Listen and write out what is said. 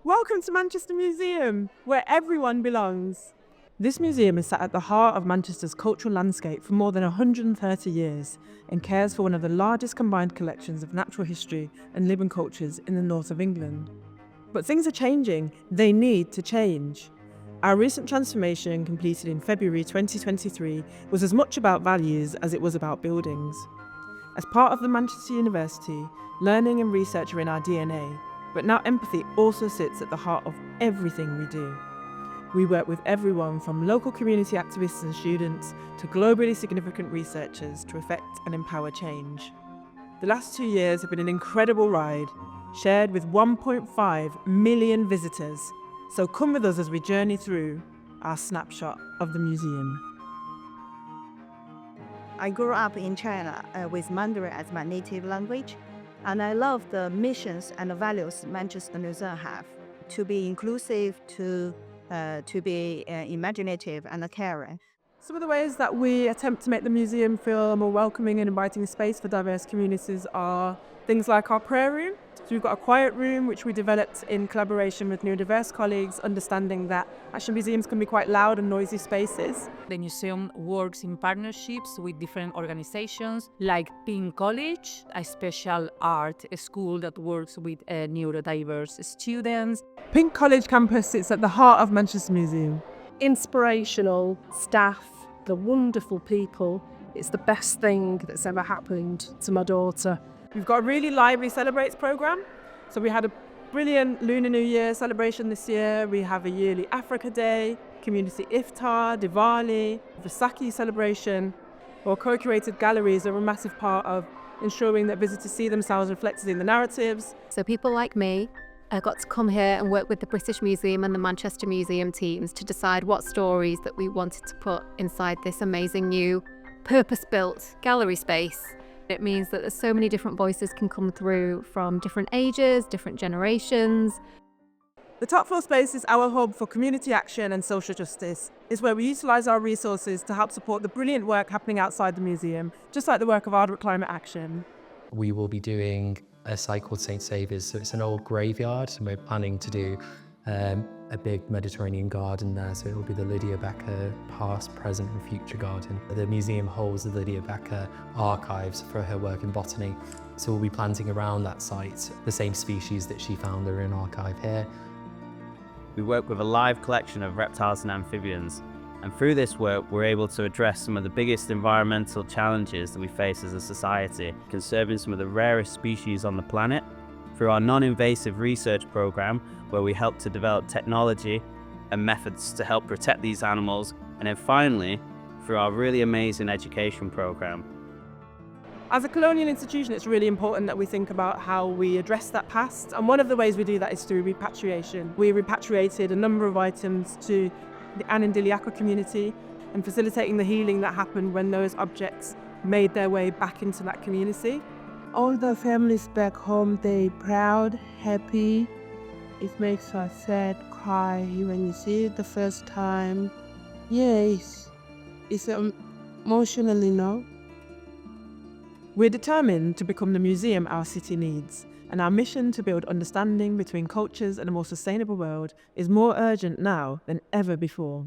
Welcome to Manchester Museum, where everyone belongs. This museum is sat at the heart of Manchester's cultural landscape for more than 130 years and cares for one of the largest combined collections of natural history and living cultures in the north of England. But things are changing. They need to change. Our recent transformation, completed in February 2023, was as much about values as it was about buildings. As part of the Manchester University, learning and research are in our DNA, but now empathy also sits at the heart of everything we do. We work with everyone from local community activists and students to globally significant researchers to effect and empower change. The last 2 years have been an incredible ride, shared with 1.5 million visitors. So come with us as we journey through our snapshot of the museum. I grew up in China with Mandarin as my native language, and I love the missions and the values Manchester Museum have to be inclusive, to be imaginative and caring. Some of the ways that we attempt to make the museum feel a more welcoming and inviting space for diverse communities are things like our prayer room. So we've got a quiet room which we developed in collaboration with neurodiverse colleagues, understanding that actually museums can be quite loud and noisy spaces. The museum works in partnerships with different organizations like Pink College, a special art school that works with neurodiverse students. Pink College campus sits at the heart of Manchester Museum. Inspirational staff, the wonderful people. It's the best thing that's ever happened to my daughter. We've got a really lively Celebrates programme. So we had a brilliant Lunar New Year celebration this year. We have a yearly Africa Day, community iftar, Diwali, Vaisakhi celebration. Our co-curated galleries are a massive part of ensuring that visitors see themselves reflected in the narratives. So people like me got to come here and work with the British Museum and the Manchester Museum teams to decide what stories that we wanted to put inside this amazing new purpose-built gallery space. It means that there's so many different voices can come through from different ages, different generations. The top floor space is our hub for community action and social justice. It's where we utilise our resources to help support the brilliant work happening outside the museum, just like the work of Ardent Climate Action. We will be doing a site called St. Saviour's, so it's an old graveyard, and we're planning to do a big Mediterranean garden there, so it will be the Lydia Becker past, present and future garden. The museum holds the Lydia Becker archives for her work in botany, so we'll be planting around that site the same species that she found are in archive here. We work with a live collection of reptiles and amphibians, and through this work we're able to address some of the biggest environmental challenges that we face as a society, conserving some of the rarest species on the planet through our non-invasive research program, where we help to develop technology and methods to help protect these animals, and then finally through our really amazing education program. As a colonial institution, it's really important that we think about how we address that past, and one of the ways we do that is through repatriation. We repatriated a number of items to the Anindiliaka community and facilitating the healing that happened when those objects made their way back into that community. All the families back home, they proud, happy. It makes us sad, cry when you see it the first time. Yes, it's emotionally, no? We're determined to become the museum our city needs, and our mission to build understanding between cultures and a more sustainable world is more urgent now than ever before.